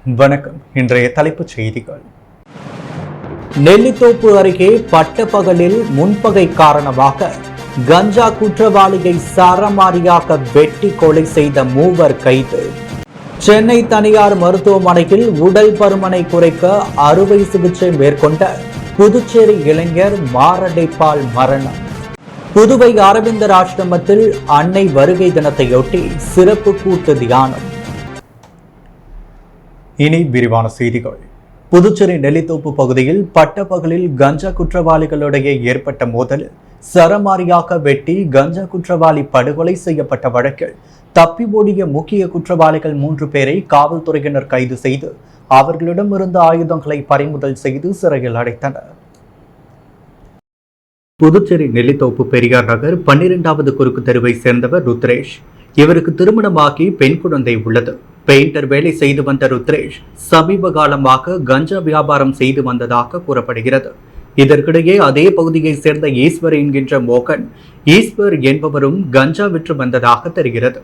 வணக்கம். இன்றைய தலைப்புச் செய்திகள். நெல்லித்தோப்பு அருகே பட்டப்பகலில் முன்பகை காரணமாக கஞ்சா குற்றவாளியை சரமாரியாக வெட்டி கொலை செய்த மூவர் கைது. சென்னை தனியார் மருத்துவமனையில் உடல் பருமனை குறைக்க அறுவை சிகிச்சை மேற்கொண்ட புதுச்சேரி இளைஞர் மாரடைப்பால் மரணம். புதுவை அரவிந்தர் ஆசிரமத்தில் அன்னை வருகை தினத்தையொட்டி சிறப்பு கூட்டு தியானம். இனி விரிவான செய்திகள். புதுச்சேரி நெல்லித்தோப்பு பகுதியில் பட்டப்பகலில் கஞ்சா குற்றவாளிகளிடையே ஏற்பட்ட மோதலில் சரமாரியாக வெட்டி கஞ்சா குற்றவாளி படுகொலை செய்யப்பட்ட வழக்கில் தப்பி ஓடிய முக்கிய குற்றவாளிகள் 3 பேரை காவல்துறையினர் கைது செய்து அவர்களிடமிருந்து ஆயுதங்களை பறிமுதல் செய்து சிறையில் அடைத்தனர். புதுச்சேரி நெல்லித்தோப்பு பெரியார் நகர் 12வது குறுக்கு தெருவை சேர்ந்தவர் ருத்ரேஷ். இவருக்கு திருமணமாகி பெண் குழந்தை உள்ளது. பெயிண்டர் வேலை செய்து வந்த ருத்ரேஷ் சமீப காலமாக கஞ்சா வியாபாரம் செய்து வந்ததாக கூறப்படுகிறது. இதற்கிடையே அதே பகுதியை சேர்ந்த ஈஸ்வர் என்கின்ற மோகன் ஈஸ்வர் என்பவரும் கஞ்சா விற்று வந்ததாக தெரிகிறது.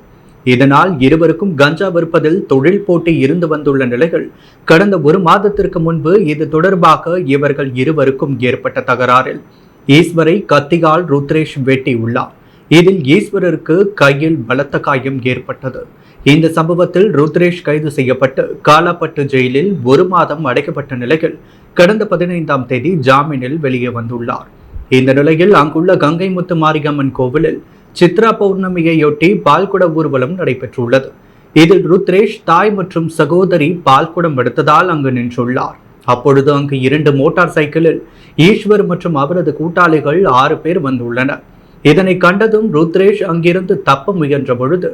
இதனால் இருவருக்கும் கஞ்சா விற்பதில் தொழில் போட்டி இருந்து வந்துள்ள நிலையில் கடந்த 1 மாதத்திற்கு முன்பு இது தொடர்பாக இவர்கள் இருவருக்கும் ஏற்பட்ட தகராறில் ஈஸ்வரை கத்தியால் ருத்ரேஷ் வெட்டி உள்ளார். இதில் ஈஸ்வரருக்கு கையில் பலத்த காயம் ஏற்பட்டது. இந்த சம்பவத்தில் ருத்ரேஷ் கைது செய்யப்பட்டு காலாப்பட்டு ஜெயிலில் 1 மாதம் அடைக்கப்பட்ட நிலையில் கடந்த 15ஆம் தேதி ஜாமீனில் வெளியே வந்துள்ளார். இந்த நிலையில் அங்குள்ள கங்கை முத்து மாரியம்மன் கோவிலில் சித்ரா பௌர்ணமியையொட்டி பால்குட ஊர்வலம் நடைபெற்றுள்ளது. இதில் ருத்ரேஷ் தாய் மற்றும் சகோதரி பால்குடம் எடுத்ததால் அங்கு நின்றுள்ளார். அப்பொழுது அங்கு 2 மோட்டார் சைக்கிளில் ஈஸ்வர் மற்றும் அவரது கூட்டாளிகள் 6 பேர் வந்துள்ளனர். இதனை கண்டதும் ருத்ரேஷ் அங்கிருந்து தப்ப முயன்ற பொழுது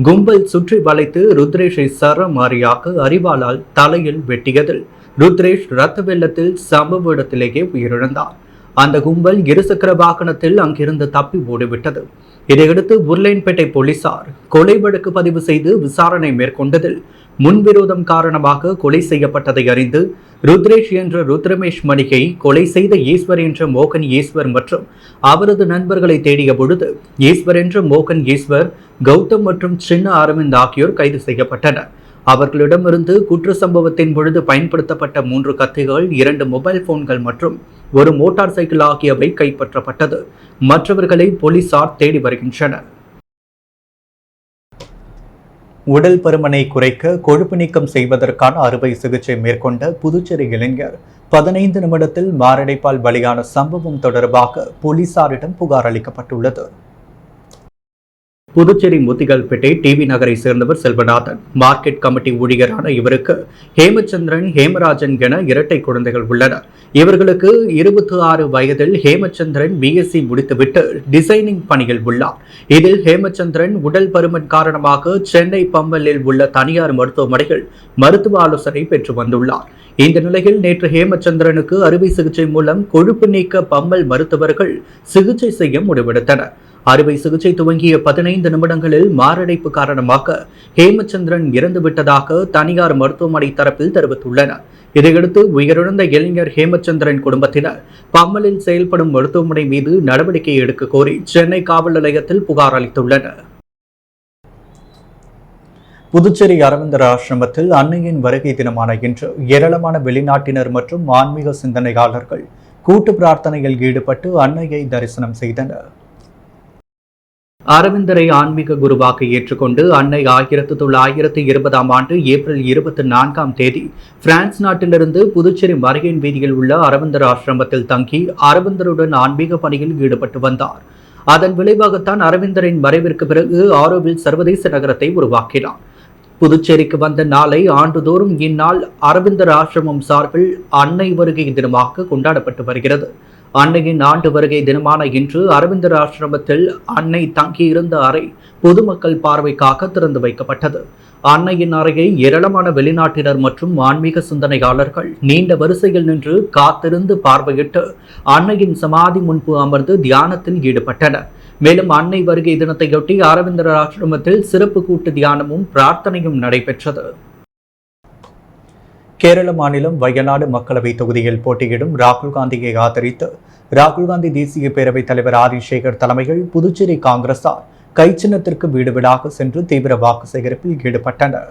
கும்பல் சுற்றி வளைத்து ருத்ரேஷை சரமாரியாக அரிவாளால் தலையில் வெட்டியதில் ருத்ரேஷ் இரத்த வெள்ளத்தில் சம்பவ இடத்திலேயே உயிரிழந்தார். அந்த கும்பல் 2 சக்கர வாகனத்தில் அங்கிருந்து தப்பி ஓடிவிட்டது. இதையடுத்து உருளையன்பேட்டை போலீசார் கொலை வழக்கு பதிவு செய்து விசாரணை மேற்கொண்டதில் முன்விரோதம் காரணமாக கொலை செய்யப்பட்டதை அறிந்து ருத்ரேஷ் என்ற ருத்ரமேஷ் மணியை கொலை செய்த ஈஸ்வர் என்ற மோகன் ஈஸ்வர் மற்றும் அவரது நண்பர்களை தேடிய பொழுது ஈஸ்வர் என்ற மோகன் ஈஸ்வர், கௌதம் மற்றும் சின்ன அரவிந்த் ஆகியோர் கைது செய்யப்பட்டனர். அவர்களிடமிருந்து குற்ற சம்பவத்தின் பொழுது பயன்படுத்தப்பட்ட 3 கத்திகள், 2 மொபைல் போன்கள் மற்றும் 1 மோட்டார் சைக்கிள் ஆகியவை கைப்பற்றப்பட்டது. மற்றவர்களை போலீசார் தேடி வருகின்றனர். உடல் பருமனை குறைக்க கொழுப்பு நீக்கம் செய்வதற்கான அறுவை சிகிச்சை மேற்கொண்ட புதுச்சேரி இளைஞர் 15 நிமிடத்தில் மாரடைப்பால் பலியான சம்பவம் தொடர்பாக போலீசாரிடம் புகார் அளிக்கப்பட்டுள்ளது. புதுச்சேரி முத்திகல்பேட்டை டிவி நகரை சேர்ந்தவர் செல்வநாதன். மார்க்கெட் கமிட்டி ஊழியரான இவருக்கு ஹேமச்சந்திரன், ஹேமராஜன் என 2 குழந்தைகள் உள்ளனர். இவர்களுக்கு 26 வயதில் ஹேமச்சந்திரன் பிஎஸ்சி முடித்துவிட்டு டிசைனிங் பணியில் உள்ளார். இதில் ஹேமச்சந்திரன் உடல் பருமன் காரணமாக சென்னை பம்பலில் உள்ள தனியார் மருத்துவமனையில் மருத்துவ ஆலோசனை பெற்று வந்துள்ளார். இந்த நிலையில் நேற்று ஹேமச்சந்திரனுக்கு அறுவை சிகிச்சை மூலம் கொழுப்பு நீக்க பம்பல் மருத்துவர்கள் சிகிச்சை செய்ய முடிவெடுத்தனர். அறுவை சிகிச்சை துவங்கிய 15 நிமிடங்களில் மாரடைப்பு காரணமாக ஹேமச்சந்திரன் இறந்துவிட்டதாக தனியார் மருத்துவமனை தரப்பில் தெரிவித்துள்ளனர். இதையடுத்து உயிரிழந்த இளைஞர் ஹேமச்சந்திரன் குடும்பத்தினர் பம்மலில் செயல்படும் மருத்துவமனை மீது நடவடிக்கை எடுக்க கோரி சென்னை காவல் நிலையத்தில் புகார் அளித்துள்ளனர். புதுச்சேரி அரவிந்தர் ஆசிரமத்தில் அன்னையின் வருகை தினமான இன்று ஏராளமான வெளிநாட்டினர் மற்றும் ஆன்மீக சிந்தனையாளர்கள் கூட்டு பிரார்த்தனையில் ஈடுபட்டு அன்னையை தரிசனம் செய்தனர். அரவிந்தரை ஆன்மீக குருவாக ஏற்றுக்கொண்டு அன்னை 1920ஆம் ஆண்டு ஏப்ரல் 24ஆம் தேதி பிரான்ஸ் நாட்டிலிருந்து புதுச்சேரி மரையன் வீதியில் உள்ள அரவிந்தர் ஆசிரமத்தில் தங்கி அரவிந்தருடன் ஆன்மீக பணியில் ஈடுபட்டு வந்தார். அதன் விளைவாகத்தான் அரவிந்தரின் மறைவிற்கு பிறகு ஆரோவில் சர்வதேச நகரத்தை உருவாக்கினார். புதுச்சேரிக்கு வந்த நாளை ஆண்டுதோறும் இந்நாள் அரவிந்தர் ஆசிரமம் சார்பில் அன்னை வருகை தினமாக கொண்டாடப்பட்டு வருகிறது. அன்னையின் ஆண்டு வருகை தினமான இன்று அரவிந்தர் ஆசிரமத்தில் அன்னை தங்கியிருந்த அறை பொதுமக்கள் பார்வைக்காக திறந்து வைக்கப்பட்டது. அன்னையின் அறையை ஏராளமான வெளிநாட்டினர் மற்றும் ஆன்மீக சிந்தனையாளர்கள் நீண்ட வரிசையில் நின்று காத்திருந்து பார்வையிட்டு அன்னையின் சமாதி முன்பு அமர்ந்து தியானத்தில் ஈடுபட்டனர். மேலும் அன்னை வருகை தினத்தையொட்டி அரவிந்தர் ஆசிரமத்தில் சிறப்பு கூட்டு தியானமும் பிரார்த்தனையும் நடைபெற்றது. கேரள மாநிலம் வயநாடு மக்களவை தொகுதியில் போட்டியிடும் ராகுல் காந்தியை ஆதரித்து ராகுல் காந்தி தேசிய பேரவைத் தலைவர் ஆர் சேகர் தலைமையில் புதுச்சேரி காங்கிரசார் கைச்சின்னத்திற்கு வீடு வீடாக சென்று தீவிர வாக்கு சேகரிப்பில் ஈடுபட்டனர்.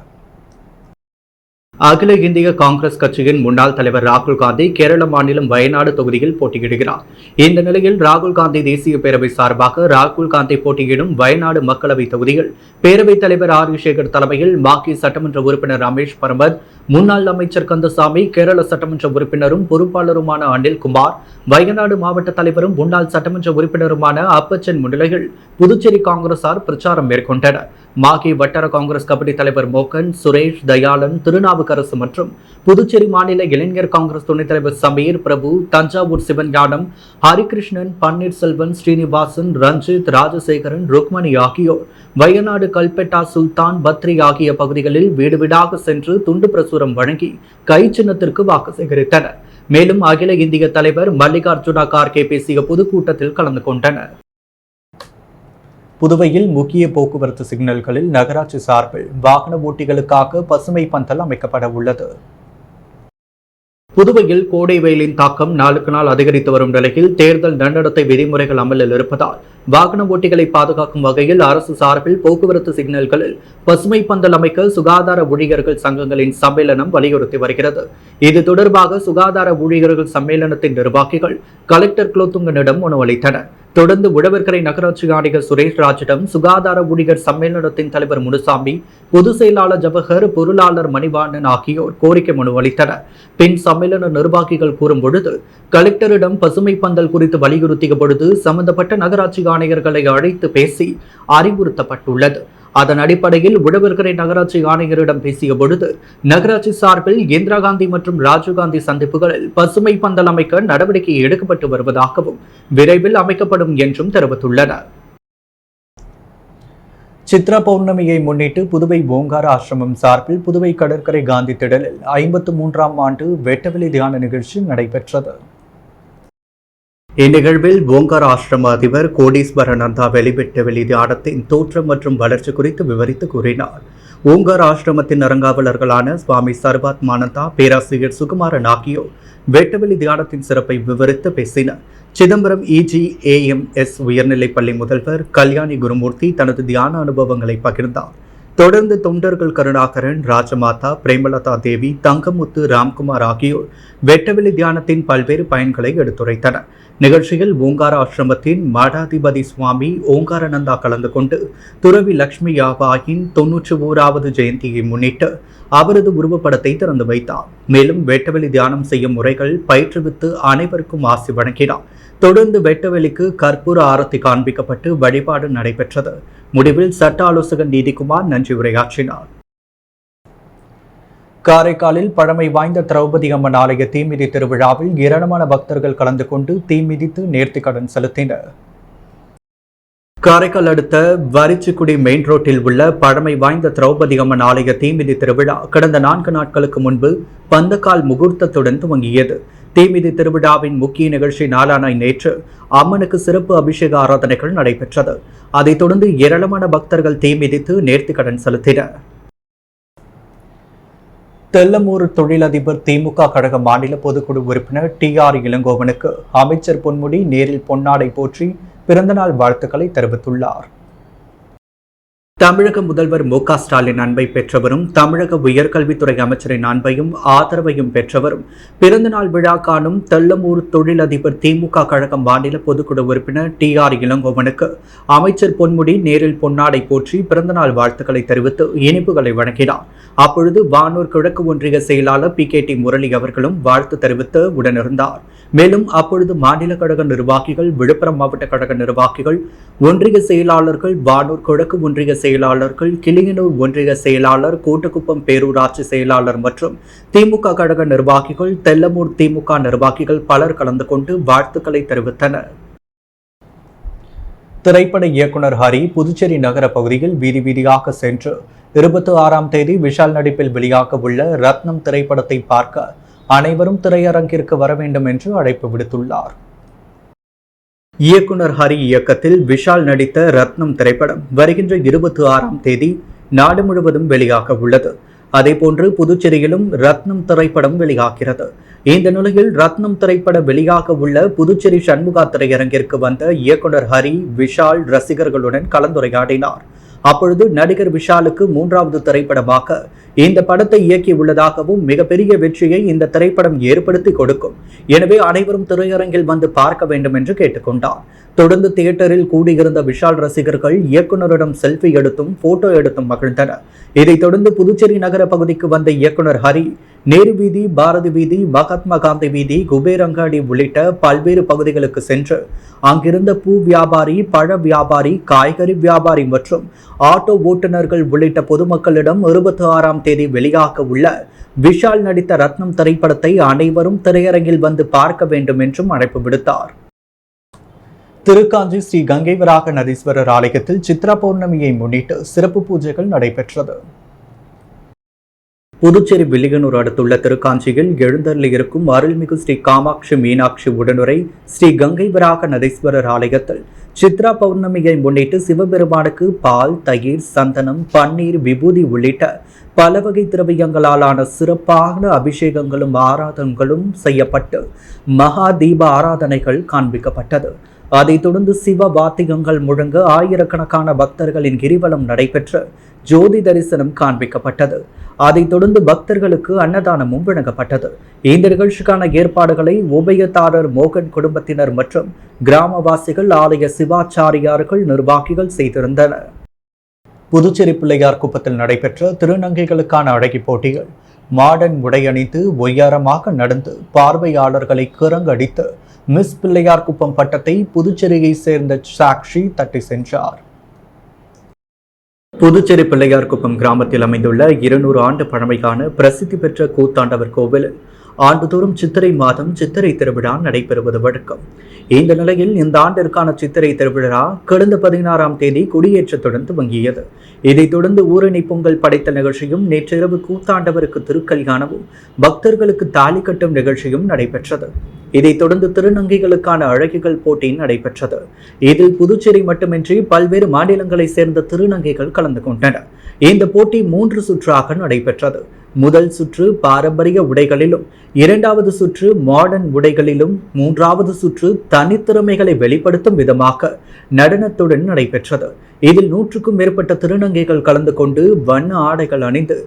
அகில இந்திய காங்கிரஸ் கட்சியின் முன்னாள் தலைவர் ராகுல் காந்தி கேரள மாநிலம் வயநாடு தொகுதியில் போட்டியிடுகிறார். இந்த நிலையில் ராகுல் காந்தி தேசிய பேரவை சார்பாக ராகுல் காந்தி போட்டியிடும் வயநாடு மக்களவை தொகுதியில் பேரவைத் தலைவர் ஆர் சேகர் தலைமையில் மாக்கி சட்டமன்ற உறுப்பினர் ரமேஷ் பரமத், முன்னாள் அமைச்சர் கந்தசாமி, கேரள சட்டமன்ற உறுப்பினரும் பொறுப்பாளருமான அனில்குமார், வயநாடு மாவட்ட தலைவரும் முன்னாள் சட்டமன்ற உறுப்பினருமான அப்பச்சன் முன்னிலையில் புதுச்சேரி காங்கிரசார் பிரச்சாரம் மேற்கொண்டனர். மாகி வட்டார காங்கிரஸ் கமிட்டி தலைவர் மோகன், சுரேஷ், தயாளன், திருநாவுக்கரசு மற்றும் புதுச்சேரி மாநில இளைஞர் காங்கிரஸ் துணைத் தலைவர் சமீர், பிரபு, தஞ்சாவூர் சிவஞானம், ஹரிகிருஷ்ணன், பன்னீர்செல்வன், ஸ்ரீனிவாசன், ரஞ்சித், ராஜசேகரன், ருக்மணி ஆகியோர் வயநாடு கல்பெட்டா, சுல்தான் பத்ரி ஆகிய பகுதிகளில் வீடு வீடாக சென்று துண்டு பிரசுரம் வழங்கி கை சின்னத்திற்கு வாக்கு சேகரித்தனர். மேலும் அகில இந்திய தலைவர் மல்லிகார்ஜுனா கார்கே பேசிய பொதுக்கூட்டத்தில் கலந்து கொண்டனர். புதுவையில் முக்கிய போக்குவரத்து சிக்னல்களில் நகராட்சி சார்பில் வாகன ஓட்டிகளுக்காக பசுமை பந்தல் அமைக்கப்பட உள்ளது. புதுவையில் கோடை வெயிலின் தாக்கம் நாளுக்கு நாள் அதிகரித்து வரும் நிலையில் தேர்தல் நன்னடத்தை விதிமுறைகள் அமலில் இருப்பதால் வாகன ஓட்டிகளை பாதுகாக்கும் வகையில் அரசு சார்பில் போக்குவரத்து சிக்னல்களில் பசுமை பந்தல் அமைக்க சுகாதார ஊழியர்கள் சங்கங்களின் சம்மேளனம் வலியுறுத்தி வருகிறது. இது தொடர்பாக சுகாதார ஊழியர்கள் சம்மேளனத்தின் நிர்வாகிகள் கலெக்டர் குலோத்துங்கனிடம் மனு அளித்தனர். தொடர்ந்து உழவர்கரை நகராட்சி ஆணையர் சுரேஷ் ராஜிடம் சுகாதார ஊழியர் சம்மேளனத்தின் தலைவர் முனுசாமி, பொதுச் செயலாளர் ஜவஹர், பொருளாளர் மணிவாணன் ஆகியோர் கோரிக்கை மனு அளித்தனர். பின் சம்மேளன நிர்வாகிகள் கூறும் பொழுது கலெக்டரிடம் பசுமை பந்தல் குறித்து வலியுறுத்திய பொழுது சம்பந்தப்பட்ட நகராட்சி ஆணையர்களை அழைத்து பேசி அறிவுறுத்தப்பட்டுள்ளது. அதன் அடிப்படையில் உழவர்கரை நகராட்சி ஆணையரிடம் பேசிய பொழுது நகராட்சி சார்பில் இந்திரா காந்தி மற்றும் ராஜீவ்காந்தி சந்திப்புகளில் பசுமை பந்தல் அமைக்க நடவடிக்கை எடுக்கப்பட்டு வருவதாகவும் விரைவில் அமைக்கப்படும் என்றும் தெரிவித்துள்ளனர். சித்ரா பௌர்ணமியை முன்னிட்டு புதுவை ஓங்கார ஆசிரமம் சார்பில் புதுவை கடற்கரை காந்தி திடலில் 53ஆம் ஆண்டு வெட்டவெளி தியான நிகழ்ச்சி நடைபெற்றது. இந்நிகழ்வில் ஓங்கார ஆசிரம அதிபர் கோடீஸ்வரநந்தா வெளிவெட்டவெளி தியானத்தின் தோற்றம் மற்றும் வளர்ச்சி குறித்து விவரித்து கூறினார். ஓங்கார ஆசிரமத்தின் அறங்காவலர்களான சுவாமி சர்வாத்மானந்தா, பேராசிரியர் சுகுமாரன் ஆகியோர் வெட்டவெளி தியானத்தின் சிறப்பை விவரித்து பேசினர். சிதம்பரம் EGAMS உயர்நிலைப்பள்ளி முதல்வர் கல்யாணி குருமூர்த்தி தனது தியான அனுபவங்களை பகிர்ந்தார். தொடர்ந்து தொண்டர்கள் கருணாகரன், ராஜமாதா, பிரேமலதா தேவி, தங்கமுத்து, ராம்குமார் ஆகியோர் வெட்டவெளி தியானத்தின் பல்வேறு பயன்களை எடுத்துரைத்தனர். நிகழ்ச்சியில் ஓங்கார ஆசிரமத்தின் மடாதிபதி சுவாமி ஓங்காரானந்தா கலந்து கொண்டு துறவி லட்சுமி யாபாயின் 91வது ஜெயந்தியை முன்னிட்டு அவரது உருவப்படத்தை திறந்து வைத்தார். மேலும் வெட்டவெளி தியானம் செய்யும் முறைகள் பயிற்றுவித்து அனைவருக்கும் ஆசி வழங்கினார். தொடர்ந்து வெட்டவெளிக்கு கற்பூர ஆரத்தி காண்பிக்கப்பட்டு வழிபாடு நடைபெற்றது. முடிவில் சட்ட ஆலோசகர் நீதிக்குமார் நன்றி உரையாற்றினார். காரைக்காலில் பழமை வாய்ந்த திரௌபதி அம்மன் ஆலய தீமிதி திருவிழாவில் ஏராளமான பக்தர்கள் கலந்து கொண்டு தீமிதித்து நேர்த்திக்கடன் செலுத்தினர். காரைக்கால் அடுத்த வரிச்சிக்குடி மெயின் ரோட்டில் உள்ள பழமை வாய்ந்த திரௌபதி அம்மன் ஆலய தீமிதி திருவிழா கடந்த 4 நாட்களுக்கு முன்பு பந்தக்கால் முகூர்த்தத்துடன் துவங்கியது. தீமிதி திருவிழாவின் முக்கிய நிகழ்ச்சி நாளான நேற்று அம்மனுக்கு சிறப்பு அபிஷேக ஆராதனைகள் நடைபெற்றது. அதைத் தொடர்ந்து ஏராளமான பக்தர்கள் தீமிதித்து நேர்த்திக்கடன் செலுத்தினர். தெல்லமூர் தொழிலதிபர் திமுக கழக மாநில பொதுக்குழு உறுப்பினர் TR இளங்கோவனுக்கு அமைச்சர் பொன்முடி நேரில் பொன்னாடை போற்றி பிறந்தநாள் வாழ்த்துக்களை தெரிவித்துள்ளார். தமிழக முதல்வர் மு.க.ஸ்டாலின் அன்பை பெற்றவரும் தமிழக உயர்கல்வித்துறை அமைச்சரின் அன்பையும் ஆதரவையும் பெற்றவரும் பிறந்தநாள் விழா காணும் தெல்லமூர் தொழிலதிபர் திமுக கழக மாநில பொதுக்குழு உறுப்பினர் TR இளங்கோவனுக்கு அமைச்சர் பொன்முடி நேரில் பொன்னாடை போற்றி பிறந்தநாள் வாழ்த்துக்களை தெரிவித்து இனிப்புகளை வழங்கினார். அப்பொழுது வானூர் கிழக்கு ஒன்றிய செயலாளர் PKT முரளி அவர்களும் வாழ்த்து தெரிவித்து உடனிருந்தார். மேலும் அப்பொழுது மாநில கழக நிர்வாகிகள், விழுப்புரம் மாவட்ட கழக நிர்வாகிகள், ஒன்றிய செயலாளர்கள், வானூர் கிழக்கு ஒன்றிய செயலாளர்கள், கிளியனூர் ஒன்றிய செயலாளர், கோட்டக்குப்பம் பேரூராட்சி செயலாளர் மற்றும் திமுக கழக நிர்வாகிகள், தெல்லமூர் திமுக நிர்வாகிகள் பலர் கலந்து கொண்டு வாழ்த்துக்களை தெரிவித்தனர். திரைப்பட இயக்குனர் ஹரி புதுச்சேரி நகர பகுதியில் வீதி வீதியாக சென்று 26ஆம் தேதி விஷால் நடிப்பில் வெளியாக உள்ள ரத்னம் திரைப்படத்தை பார்க்க அனைவரும் திரையரங்கிற்கு வர வேண்டும் என்று அழைப்பு விடுத்துள்ளார். இயக்குனர் ஹரி இயக்கத்தில் விஷால் நடித்த ரத்னம் திரைப்படம் வருகின்ற 26ஆம் தேதி நாடு முழுவதும் வெளியாக உள்ளது. அதேபோன்று புதுச்சேரியிலும் ரத்னம் திரைப்படம் வெளியாகிறது. இந்த நிலையில் ரத்னம் திரைப்பட வெளியாக உள்ள புதுச்சேரி சண்முகா திரையரங்கிற்கு வந்த இயக்குனர் ஹரி விஷால் ரசிகர்களுடன் கலந்துரையாடினார். அப்பொழுது நடிகர் விஷாலுக்கு 3வது திரைப்படமாக இந்த படத்தை இயக்கியுள்ளதாகவும் மிகப்பெரிய வெற்றியை இந்த திரைப்படம் ஏற்படுத்தி கொடுக்கும், எனவே அனைவரும் திரையரங்கில் வந்து பார்க்க வேண்டும் என்று கேட்டுக்கொண்டார். தொடர்ந்து தியேட்டரில் கூடியிருந்த விஷால் ரசிகர்கள் இயக்குநரிடம் செல்ஃபி எடுத்தும் போட்டோ எடுத்தும் மகிழ்ந்தனர். இதைத் தொடர்ந்து புதுச்சேரி நகர பகுதிக்கு வந்த இயக்குனர் ஹரி நேரு வீதி, பாரதி வீதி, மகாத்மா காந்தி வீதி, குபேரங்காடி உள்ளிட்ட பல்வேறு பகுதிகளுக்கு சென்று அங்கிருந்த பூ வியாபாரி, பழ வியாபாரி, காய்கறி வியாபாரி மற்றும் ஆட்டோ ஓட்டுநர்கள் உள்ளிட்ட பொதுமக்களிடம் 26ஆம் தேதி வெளியாக உள்ள விஷால் நடித்த ரத்னம் திரைப்படத்தை அனைவரும் திரையரங்கில் வந்து பார்க்க வேண்டும் என்றும் அழைப்பு விடுத்தார். திருக்காஞ்சி ஸ்ரீ கங்கை வராக நதீஸ்வரர் ஆலயத்தில் சித்ரா பௌர்ணமியை முன்னிட்டு சிறப்பு பூஜைகள் நடைபெற்றது. புதுச்சேரி வில்லியனூர் அடுத்துள்ள திருக்காஞ்சியில் எழுந்தருளி இருக்கும் அருள்மிகு ஸ்ரீ காமாட்சி மீனாட்சி உடனுரை ஸ்ரீ கங்கை வராக நதீஸ்வரர் ஆலயத்தில் சித்ரா பௌர்ணமியை முன்னிட்டு சிவபெருமானுக்கு பால், தயிர், சந்தனம், பன்னீர், விபூதி உள்ளிட்ட பல வகை திரவியங்களாலான சிறப்பான அபிஷேகங்களும் ஆராதனைகளும் செய்யப்பட்டு மகா தீப ஆராதனைகள் காண்பிக்கப்பட்டது. அதைத் தொடர்ந்து சிவ வாத்தியங்கள் முழங்க ஆயிரக்கணக்கான பக்தர்களின் கிரிவலம் நடைபெற்று ஜோதி தரிசனம் காண்பிக்கப்பட்டது. அதைத் தொடர்ந்து பக்தர்களுக்கு அன்னதானமும் வழங்கப்பட்டது. இந்த நிகழ்ச்சிக்கான ஏற்பாடுகளை உபயதாரர் மோகன் குடும்பத்தினர் மற்றும் கிராமவாசிகள், ஆலய சிவாச்சாரியார்கள், நிர்வாகிகள் செய்திருந்தனர். புதுச்சேரி பிள்ளையார் குப்பத்தில் நடைபெற்ற திருநங்கைகளுக்கான அழகி போட்டிகள் மாடர்ன் உடையணிந்து ஒய்யாரமாக நடந்து பார்வையாளர்களை கிறங்கடித்து மிஸ் பிள்ளையார் குப்பம் பட்டத்தை புதுச்சேரியை சேர்ந்த சாக்ஷி தட்டி சென்றார். புதுச்சேரி பிள்ளையார் குப்பம் கிராமத்தில் அமைந்துள்ள 200 ஆண்டு பழமையான பிரசித்தி பெற்ற கூத்தாண்டவர் கோவிலில் ஆண்டுதோறும் சித்திரை மாதம் சித்திரை திருவிழா நடைபெறுவது வழக்கம். இந்த நிலையில் இந்த ஆண்டிற்கான சித்திரை திருவிழா கடந்த 16ஆம் தேதி கொடியேற்றத்துடன் துவங்கியது. இதைத் தொடர்ந்து ஊரணி பொங்கல் படைத்தல் நிகழ்ச்சியும், நேற்றிரவு கூத்தாண்டவருக்கு திருக்கல்யாணமும், பக்தர்களுக்கு தாலி கட்டும் நிகழ்ச்சியும் நடைபெற்றது. இதைத் தொடர்ந்து திருநங்கைகளுக்கான அழகிகள் போட்டி நடைபெற்றது. இதில் புதுச்சேரி மட்டுமின்றி பல்வேறு மாநிலங்களை சேர்ந்த திருநங்கைகள் கலந்து கொண்டனர். இந்த போட்டி 3 சுற்றாக நடைபெற்றது. முதல் சுற்று பாரம்பரிய உடைகளிலும், 2வது சுற்று மாடர்ன் உடைகளிலும், 3வது சுற்று தனித்திறமைகளை வெளிப்படுத்தும் விதமாக நடனத்துடன் நடைபெற்றது. இதில் 100க்கும் மேற்பட்ட திருநங்கைகள் கலந்து கொண்டு வண்ண ஆடைகள் அணிந்து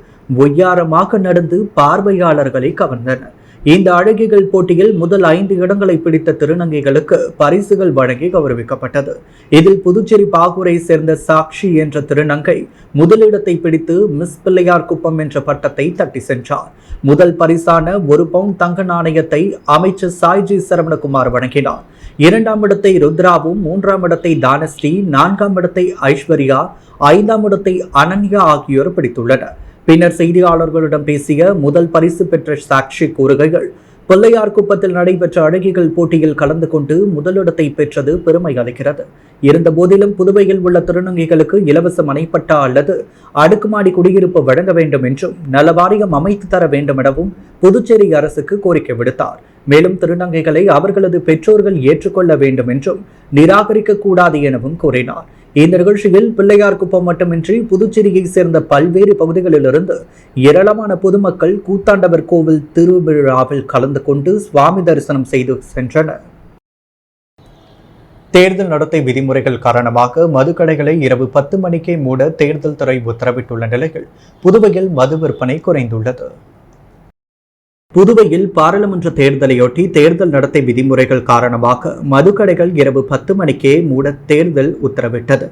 ஒய்யாரமாக நடந்து பார்வையாளர்களை கவர்ந்தனர். இந்த அழகிகள் போட்டியில் முதல் 5 இடங்களை பிடித்த திருநங்கைகளுக்கு பரிசுகள் வழங்கி கௌரவிக்கப்பட்டது. இதில் புதுச்சேரி பாகூரை சேர்ந்த சாக்ஷி என்ற திருநங்கை முதலிடத்தை பிடித்து மிஸ் பிள்ளையார் குப்பம் என்ற பட்டத்தை தட்டி சென்றார். முதல் பரிசான 1 பவுண்ட் தங்க நாணயத்தை அமைச்சர் சாய்ஜி சரவணகுமார் வழங்கினார். 2ஆம் இடத்தை ருத்ராவும், 3ஆம் இடத்தை தானஸ்ரீ, 4ஆம் இடத்தை ஐஸ்வர்யா, 5ஆம் இடத்தை அனன்யா ஆகியோர் பிடித்துள்ளனர். பின்னர் செய்தியாளர்களிடம் பேசிய முதல் பரிசு பெற்ற சாக்ஷி கூறுகைகள், பிள்ளையார் குப்பத்தில் நடைபெற்ற அழகிகள் போட்டியில் கலந்து கொண்டு முதலிடத்தை பெற்றது பெருமை அளிக்கிறது. இருந்த போதிலும் புதுவையில் உள்ள திருநங்கைகளுக்கு இலவச மனைப்பட்டா அல்லது அடுக்குமாடி குடியிருப்பு வழங்க வேண்டும் என்றும் நலவாரியம் அமைத்து தர வேண்டும் எனவும் புதுச்சேரி அரசுக்கு கோரிக்கை விடுத்தார். மேலும் திருநங்கைகளை அவர்களது பெற்றோர்கள் ஏற்றுக்கொள்ள வேண்டும் என்றும் நிராகரிக்க கூடாது எனவும் கூறினார். இந்த நிகழ்ச்சியில் பிள்ளையார் குப்பம் மட்டுமின்றி புதுச்சேரியை சேர்ந்த பல்வேறு பகுதிகளிலிருந்து ஏராளமான பொதுமக்கள் கூத்தாண்டவர் கோவில் திருவிழாவில் கலந்து கொண்டு சுவாமி தரிசனம் செய்து சென்றனர். தேர்தல் நடத்தை விதிமுறைகள் காரணமாக மதுக்கடைகளை இரவு 10 மணிக்கே மூட தேர்தல் துறை உத்தரவிட்டுள்ள நிலையில் புதுவையில் மது விற்பனை குறைந்துள்ளது. புதுவையில் பாராளுமன்ற தேர்தலையொட்டி தேர்தல் நடத்தை விதிமுறைகள் காரணமாக மதுக்கடைகள் இரவு 10 மணிக்கே மூட தேர்தல் உத்தரவிட்டது.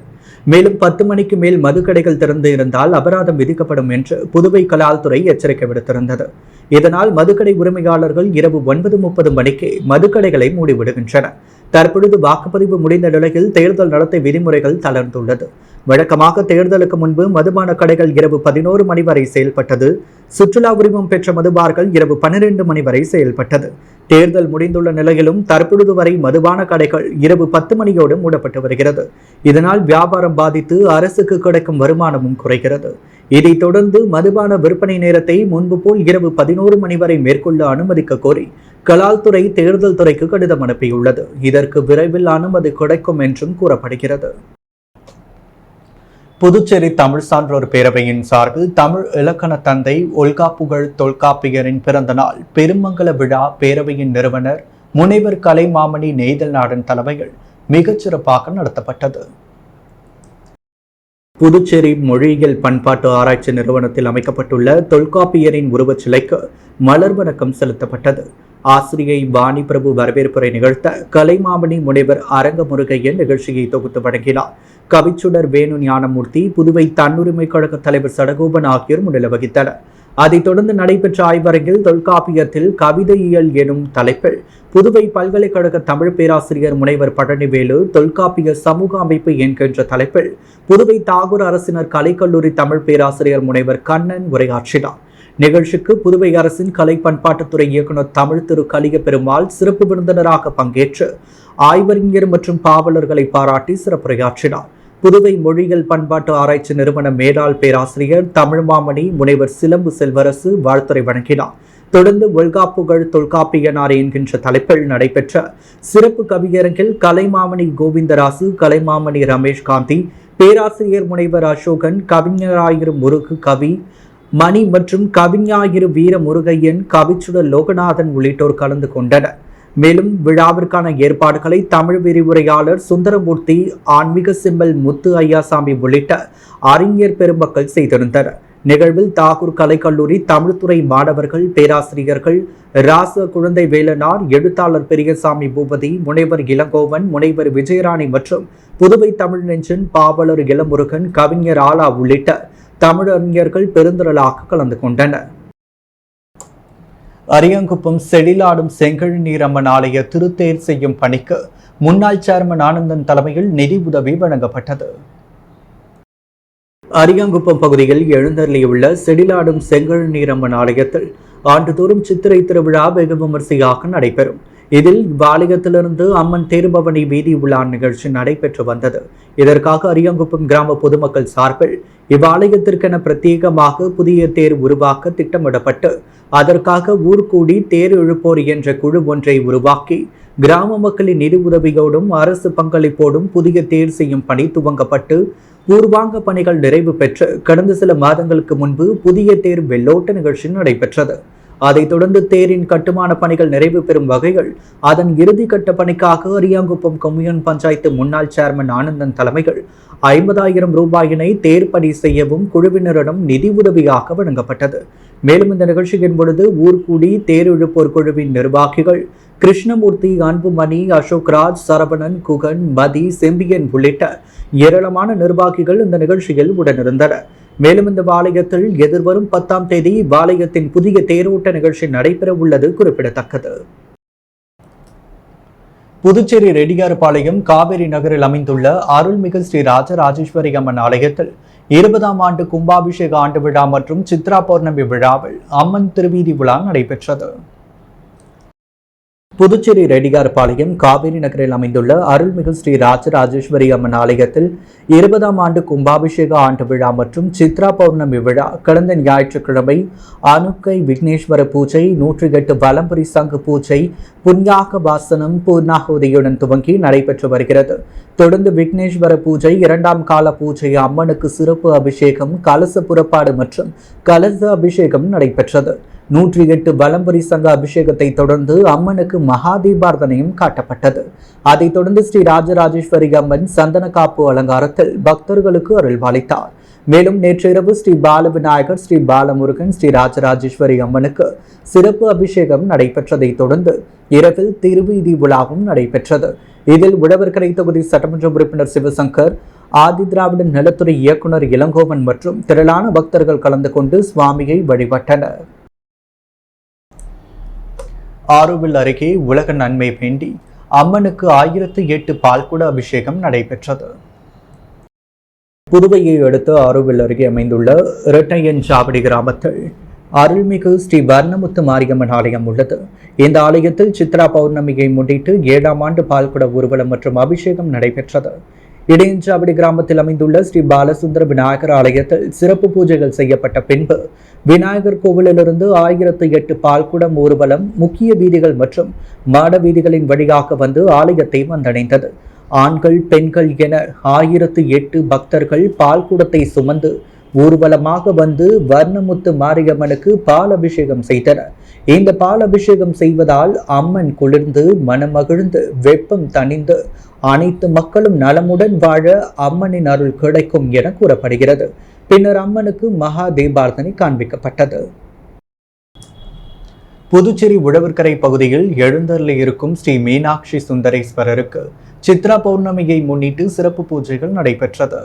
மேலும் 10 மணிக்கு மேல் மதுக்கடைகள் திறந்து இருந்தால் அபராதம் விதிக்கப்படும் என்று புதுவை கலால்துறை எச்சரிக்கை விடுத்திருந்தது. இதனால் மதுக்கடை உரிமையாளர்கள் இரவு 9:30 மணிக்கே மதுக்கடைகளை மூடிவிடுகின்றனர். தற்பொழுது வாக்குப்பதிவு முடிந்த நிலையில் தேர்தல் நடத்தை விதிமுறைகள் தளர்ந்துள்ளது. வழக்கமாக தேர்தலுக்கு முன்பு மதுபான கடைகள் இரவு 11 மணி வரை செயல்பட்டது. சுற்றுலா உரிமம் பெற்ற மதுபார்கள் இரவு 12 மணி வரை செயல்பட்டது. தேர்தல் முடிந்துள்ள நிலையிலும் தற்பொழுது வரை மதுபான கடைகள் இரவு 10 மணியோடு மூடப்பட்டு வருகிறது. இதனால் வியாபாரம் பாதித்து அரசுக்கு கிடைக்கும் வருமானமும் குறைகிறது. இதைத் தொடர்ந்து மதுபான விற்பனை நேரத்தை முன்பு போல் இரவு 11 மணி வரை மேற்கொள்ள அனுமதிக்க கோரி கலால்துறை தேர்தல் துறைக்கு கடிதம் அனுப்பியுள்ளது. இதற்கு விரைவில் அனுமதி கிடைக்கும் என்றும் கூறப்படுகிறது. புதுச்சேரி தமிழ் சான்றோர் பேரவையின் சார்பில் தமிழ் இலக்கண தந்தை ஒல்கா புகழ் தொல்காப்பியரின் பிறந்த நாள் பெருமங்கல விழா பேரவையின் நிறுவனர் முனைவர் கலைமாமணி நெய்தல் நாடன் தலைமையில் மிகச்சிறப்பாக நடத்தப்பட்டது. புதுச்சேரி மொழியியல் பண்பாட்டு ஆராய்ச்சி நிறுவனத்தில் அமைக்கப்பட்டுள்ள தொல்காப்பியரின் உருவச் சிலைக்கு மலர் வணக்கம் செலுத்தப்பட்டது. ஆசிரியை வாணி பிரபு வரவேற்புரை நிகழ்த்த கலைமாமணி முனைவர் அரங்கமுருகையன் நிகழ்ச்சியை தொகுத்து வழங்கினார். கவிச்சுடர் வேணு ஞானமூர்த்தி, புதுவை தன்னுரிமை கழக தலைவர் சடகோபன் ஆகியோர் முன்னிலை வகித்தனர். அதைத் தொடர்ந்து நடைபெற்ற ஆய்வரங்கில் தொல்காப்பியத்தில் கவிதையியல் எனும் தலைப்பில் புதுவை பல்கலைக்கழக தமிழ் பேராசிரியர் முனைவர் பழனிவேலு, தொல்காப்பிய சமூக அமைப்பு என்கின்ற தலைப்பில் புதுவை தாகூர் அரசினர் கலைக்கல்லூரி தமிழ் பேராசிரியர் முனைவர் கண்ணன் உரையாற்றினார். நிகழ்ச்சிக்கு புதுவை அரசின் கலை பண்பாட்டுத்துறை இயக்குநர் தமிழ் திரு கலிய பெருமாள் சிறப்பு விருந்தினராக பங்கேற்று ஆய்வறிஞர் மற்றும் பாவலர்களை பாராட்டி சிறப்புரையாற்றினார். புதுவை மொழியியல் பண்பாட்டு ஆராய்ச்சி நிறுவன மேலாள் பேராசிரியர் தமிழ் மாமணி முனைவர் சிலம்பு செல்வரசு வாழ்த்துரை வழங்கினார். தொடர்ந்து ஒல்காப்புகள் தொல்காப்பியனார் என்கின்ற தலைப்பில் நடைபெற்ற சிறப்பு கவியரங்கில் கலைமாமணி கோவிந்தராசு, கலைமாமணி ரமேஷ் காந்தி, பேராசிரியர் முனைவர் அசோகன், கவிஞராயிரு முருகு கவி மணி மற்றும் கவிஞாயிரு வீர முருகையன், கவிச்சுடர் லோகநாதன் உள்ளிட்டோர் கலந்து கொண்டனர். மேலும் விழாவிற்கான ஏற்பாடுகளை தமிழ் விரிவுரையாளர் சுந்தரமூர்த்தி, ஆன்மீக சிம்பல் முத்து ஐயாசாமி உள்ளிட்ட அறிஞர் பெருமக்கள் செய்திருந்தனர். நிகழ்வில் தாகூர் கலைக்கல்லூரி தமிழ்துறை மாணவர்கள், பேராசிரியர்கள் ராச குழந்தை வேலனார், எழுத்தாளர் பெரியசாமி பூபதி, முனைவர் இளங்கோவன், முனைவர் விஜயராணி மற்றும் புதுவை தமிழ் நெஞ்சன் பாவலர் இளமுருகன், கவிஞர் ஆலா உள்ளிட்ட தமிழறிஞர்கள் பெருந்திரளாக கலந்து கொண்டனர். அரியாங்குப்பம் செழிலாடும் செங்கழுநீர் அம்மன் ஆலய திருத்தேர் செய்யும் பணிக்கு முன்னாள் சேர்மன் ஆனந்தன் தலைமையில் நிதி உதவி வழங்கப்பட்டது. அரியாங்குப்பம் பகுதியில் எழுந்தருளியுள்ள செழிலாடும் செங்கழுநீர் அம்மன் ஆலயத்தில் ஆண்டுதோறும் சித்திரை திருவிழா வெகு விமரிசையாக நடைபெறும். இதில் இவ்வாலயத்திலிருந்து அம்மன் தேர்பவனி வீதி உலா நிகழ்ச்சி நடைபெற்று வந்தது. இதற்காக அரியாங்குப்பம் கிராம பொதுமக்கள் சார்பில் இவ்வாலயத்திற்கென பிரத்யேகமாக புதிய தேர் உருவாக்க திட்டமிடப்பட்டு அதற்காக ஊர்கூடி தேர் இழுப்போர் என்ற குழு ஒன்றை உருவாக்கி கிராம மக்களின் நிதி உதவியோடும் அரசு பங்களிப்போடும் புதிய தேர் செய்யும் பணி துவங்கப்பட்டு பூர்வாங்க பணிகள் நிறைவு பெற்று கடந்த சில மாதங்களுக்கு முன்பு புதிய தேர் வெள்ளோட்ட நிகழ்ச்சி நடைபெற்றது. அதைத் தொடர்ந்து தேரின் கட்டுமான பணிகள் நிறைவு பெறும் வகையில் அதன் இறுதி கட்ட பணிக்காக அரியாங்குப்பம் கொம்யூன் பஞ்சாயத்து முன்னாள் சேர்மன் ஆனந்தன் தலைமையில் 50,000 ரூபாயினை தேர் பணி செய்யவும் குழுவினரிடம் நிதி உதவியாக வழங்கப்பட்டது. மேலும் இந்த நிகழ்ச்சியின் பொழுது ஊர்கூடி தேர் இழுப்போர் குழுவின் நிர்வாகிகள் கிருஷ்ணமூர்த்தி, அன்புமணி, அசோக்ராஜ், சரவணன், குகன், மதி, செம்பியன் உள்ளிட்ட ஏராளமான நிர்வாகிகள் இந்த நிகழ்ச்சியில் உடனிருந்தனர். மேலும் இந்த ஆலயத்தில் எதிர்வரும் 10ஆம் தேதி இவ்வாலயத்தின் புதிய தேரோட்ட நிகழ்ச்சி நடைபெற உள்ளது குறிப்பிடத்தக்கது. புதுச்சேரி ரெட்டியார்பாளையம் காவேரி நகரில் அமைந்துள்ள அருள்மிகு ஸ்ரீ ராஜராஜேஸ்வரி அம்மன் ஆலயத்தில் 20ஆம் ஆண்டு கும்பாபிஷேக ஆண்டு விழா மற்றும் சித்ரா பௌர்ணமி விழாவில் அம்மன் திருவீதி விழா நடைபெற்றது. புதுச்சேரி ரெட்டியார்பாளையம் காவேரி நகரில் அமைந்துள்ள அருள்மிகு ஸ்ரீ ராஜராஜேஸ்வரி அம்மன் ஆலயத்தில் 20ஆம் ஆண்டு கும்பாபிஷேக ஆண்டு விழா மற்றும் சித்ரா பௌர்ணமி விழா கடந்த ஞாயிற்றுக்கிழமை அனுக்கை விக்னேஸ்வர பூஜை, 108 வலம்புரி சங்கு பூஜை, புண்ணியாக வாசனம், பூர்ணாகுதியுடன் துவங்கி நடைபெற்று வருகிறது. தொடர்ந்து விக்னேஸ்வர பூஜை, 2ஆம் கால பூஜை, அம்மனுக்கு சிறப்பு அபிஷேகம், கலச புறப்பாடு மற்றும் கலச அபிஷேகம் நடைபெற்றது. 108 வலம்புரி சங்க அபிஷேகத்தை தொடர்ந்து அம்மனுக்கு மகாதீபார்த்தனையும் காட்டப்பட்டது. அதைத் தொடர்ந்து ஸ்ரீ ராஜராஜேஸ்வரி அம்மன் சந்தன காப்பு அலங்காரத்தில் பக்தர்களுக்கு அருள்பாலித்தார். மேலும் நேற்று இரவு ஸ்ரீ பால விநாயகர், ஸ்ரீ பாலமுருகன், ஸ்ரீ ராஜராஜேஸ்வரி அம்மனுக்கு சிறப்பு அபிஷேகம் நடைபெற்றதை தொடர்ந்து இரவில் திருவீதி விழாவும் நடைபெற்றது. இதில் உழவர்கரை தொகுதி சட்டமன்ற உறுப்பினர் சிவசங்கர், ஆதி திராவிட நலத்துறை இயக்குநர் இளங்கோவன் மற்றும் திரளான பக்தர்கள் கலந்து கொண்டு சுவாமியை வழிபட்டனர். ஆரோவில் அருகே உலக நன்மை வேண்டி அம்மனுக்கு 1008 பால்குட அபிஷேகம் நடைபெற்றது. புதுவையை அடுத்து ஆரோவில் அருகே அமைந்துள்ள இரட்டையஞ்சாவடி கிராமத்தில் அருள்மிகு ஸ்ரீ வர்ணமுத்து மாரியம்மன் ஆலயம் உள்ளது. இந்த ஆலயத்தில் சித்ரா பௌர்ணமியை முன்னிட்டு 7ஆம் ஆண்டு பால்குட ஊர்வலம் மற்றும் அபிஷேகம் நடைபெற்றது. இடையஞ்சாவடி கிராமத்தில் அமைந்துள்ள ஸ்ரீ பாலசுந்தர விநாயகர் ஆலயத்தில் சிறப்பு பூஜைகள் செய்யப்பட்ட பின்பு விநாயகர் கோவிலிலிருந்து 1008 பால்குடம் ஊர்வலம் முக்கிய வீதிகள் மற்றும் மாட வீதிகளின் வழியாக வந்து ஆலயத்தை வந்தடைந்தது. ஆண்கள், பெண்கள் என 1008 பக்தர்கள் பால்குடத்தை சுமந்து ஊர்வலமாக வந்து வர்ணமுத்து மாரியம்மனுக்கு பால் அபிஷேகம் செய்தனர். இந்த பால் அபிஷேகம் செய்வதால் அம்மன் குளிர்ந்து மனமகிழ்ந்து வெப்பம் தணிந்து அனைத்து மக்களும் நலமுடன் வாழ அம்மனின் அருள் கிடைக்கும் என கூறப்படுகிறது. பின்னர் அம்மனுக்கு மகா தீபார்த்தனை காண்பிக்கப்பட்டது. புதுச்சேரி உழவர்கரை பகுதியில் எழுந்தருளி இருக்கும் ஸ்ரீ மீனாட்சி சுந்தரேஸ்வரருக்கு சித்ரா பௌர்ணமியை முன்னிட்டு சிறப்பு பூஜைகள் நடைபெற்றது.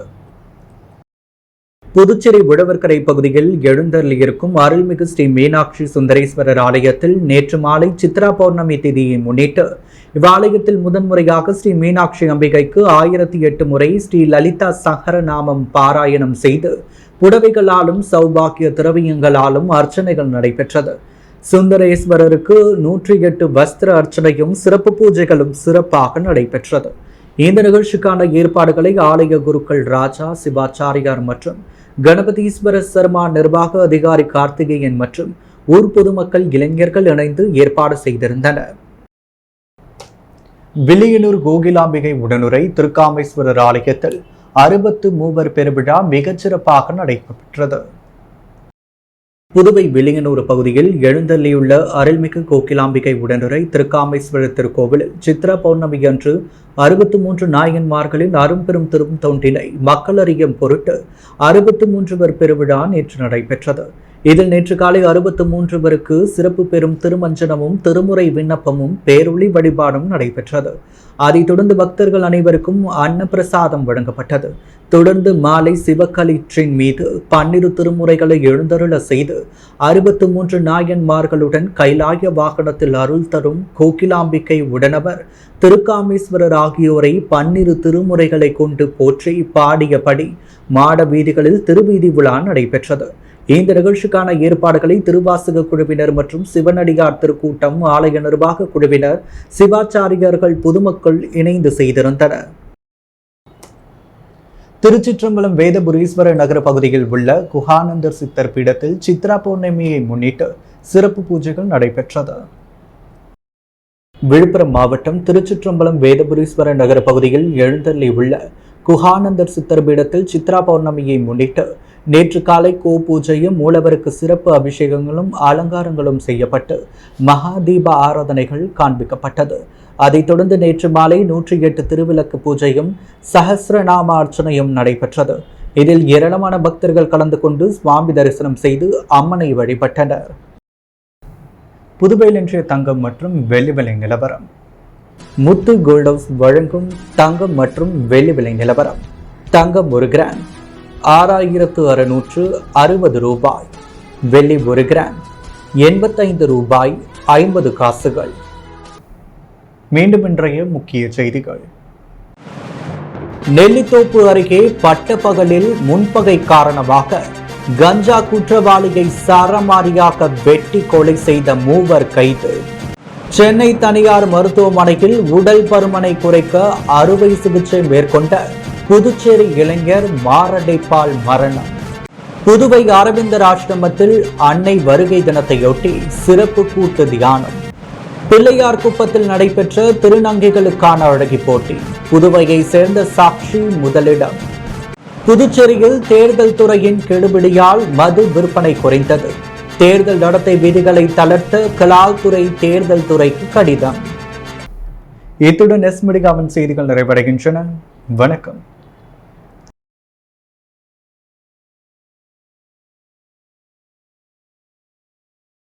புதுச்சேரி உழவர்கரை பகுதியில் எழுந்தருளி இருக்கும் அருள்மிகு ஸ்ரீ மீனாட்சி சுந்தரேஸ்வரர் ஆலயத்தில் நேற்று மாலை சித்ரா பௌர்ணமி திதியை முன்னிட்டு இவ்வாலயத்தில் முதன்முறையாக ஸ்ரீ மீனாட்சி அம்பிகைக்கு 1008 முறை ஸ்ரீ லலிதா சஹரநாமம் பாராயணம் செய்து புடவைகளாலும் சௌபாக்கிய திரவியங்களாலும் அர்ச்சனைகள் நடைபெற்றது. சுந்தரேஸ்வரருக்கு 108 வஸ்திர அர்ச்சனையும் சிறப்பு பூஜைகளும் சிறப்பாக நடைபெற்றது. இந்த நிகழ்ச்சிக்கான ஏற்பாடுகளை ஆலய குருக்கள் ராஜா சிவாச்சாரியார் மற்றும் கணபதீஸ்வர சர்மா நிர்வாக அதிகாரி கார்த்திகேயன் மற்றும் ஊர் பொதுமக்கள் இளைஞர்கள் இணைந்து ஏற்பாடு செய்திருந்தனர். வில்லியனூர் கோகிலாம்பிகை உடனுரை திருக்காமேஸ்வரர் ஆலயத்தில் 63 பெருவிழா மிகச்சிறப்பாக நடைபெற்றது. புதுவை வில்லியனூர் பகுதியில் எழுந்தள்ளியுள்ள அருள்மிகு கோகிலாம்பிகை உடனுரை திருக்காமேஸ்வரர் திருக்கோவிலில் சித்ரா பௌர்ணமி அன்று 63 நாயன்மார்களின் அரும்பெரும் திருத்தொண்டினை மக்கள் அறியும் பொருட்டு 63 பெருவிழா நேற்று நடைபெற்றது. இதில் நேற்று காலை 63 சிறப்பு பெரும் திருமஞ்சனமும் திருமுறை விண்ணப்பமும் பேரொளி வழிபாடும் நடைபெற்றது. அதைத் தொடர்ந்து பக்தர்கள் அனைவருக்கும் அன்னப்பிரசாதம் வழங்கப்பட்டது. தொடர்ந்து மாலை சிவக்களிற்றின் மீது 12 திருமுறைகளை எழுந்தருள செய்து 63 நாயன்மார்களுடன் கைலாய வாகனத்தில் அருள் தரும் கோகிலாம்பிகை உடனவர் திருக்காமேஸ்வரர் ஆகியோரை 12 திருமுறைகளை கொண்டு போற்றி பாடியபடி மாட வீதிகளில் திருவீதி விழா நடைபெற்றது. இந்த நிகழ்ச்சிக்கான ஏற்பாடுகளை திருவாசக குழுவினர் மற்றும் சிவனடியார் திருக்கூட்டம், ஆலய நிர்வாக குழுவினர், சிவாச்சாரியர்கள், பொதுமக்கள் இணைந்து செய்திருந்தனர். திருச்சிற்றம்பலம் வேதபுரீஸ்வரர் நகர பகுதியில் உள்ள குஹானந்தர் சித்தர் பீடத்தில் சித்ரா பௌர்ணமியை முன்னிட்டு சிறப்பு பூஜைகள் நடைபெற்றது. விழுப்புரம் மாவட்டம் திருச்சிற்றம்பலம் வேதபுரீஸ்வரர் நகர பகுதியில் எழுந்தள்ளி உள்ள குஹானந்தர் சித்தர் பீடத்தில் சித்ரா பௌர்ணமியை முன்னிட்டு நேற்று காலை கோ பூஜையும் மூலவருக்கு சிறப்பு அபிஷேகங்களும் அலங்காரங்களும் செய்யப்பட்டு மகா தீப ஆராதனைகள் காண்பிக்கப்பட்டது. அதைத் தொடர்ந்து நேற்று மாலை 108 திருவிளக்கு பூஜையும் சஹஸ்ரநாம அர்ச்சனையும் நடைபெற்றது. இதில் ஏராளமான பக்தர்கள் கலந்து கொண்டு சுவாமி தரிசனம் செய்து அம்மனை வழிபட்டனர். புதுவையில் இன்றைய தங்கம் மற்றும் வெள்ளி விலை நிலவரம். முத்து கோல்ட் ஹவுஸ் வழங்கும் தங்கம் மற்றும் வெள்ளி விலை நிலவரம். தங்கம் 1 கிராம் 6660 ரூபாய். வெள்ளி 1 கிராம் 85 ரூபாய் 50 காசுகள். மீண்டும் இன்றைய முக்கிய செய்திகள். நெல்லித்தோப்பு அருகே பட்டப்பகலில் முன்பகை காரணமாக கஞ்சா குற்றவாளியை சரமாரியாக வெட்டி கொலை செய்த 3 கைது. சென்னை தனியார் மருத்துவமனையில் உடல் பருமனை குறைக்க அறுவை சிகிச்சை மேற்கொண்ட புதுச்சேரி இளைஞர் மாரடைப்பால் மரணம். புதுவை அரவிந்தர் ஆசிரமத்தில் அன்னை வருகை தினத்தையொட்டி சிறப்பு கூட்டு தியானம். பிள்ளையார் குப்பத்தில் நடைபெற்ற திருநங்கைகளுக்கான அழகி போட்டி. புதுவையை சேர்ந்த சாக்ஷி முதலிடம். புதுச்சேரியில் தேர்தல் துறையின் கெடுபிடியால் மது விற்பனை குறைந்தது. தேர்தல் நடத்தை விதிகளை தளர்த்த கலால்துறை தேர்தல் துறைக்கு கடிதம். இத்துடன் எஸ் மீடியாவின் செய்திகள் நிறைவடைகின்றன. வணக்கம்.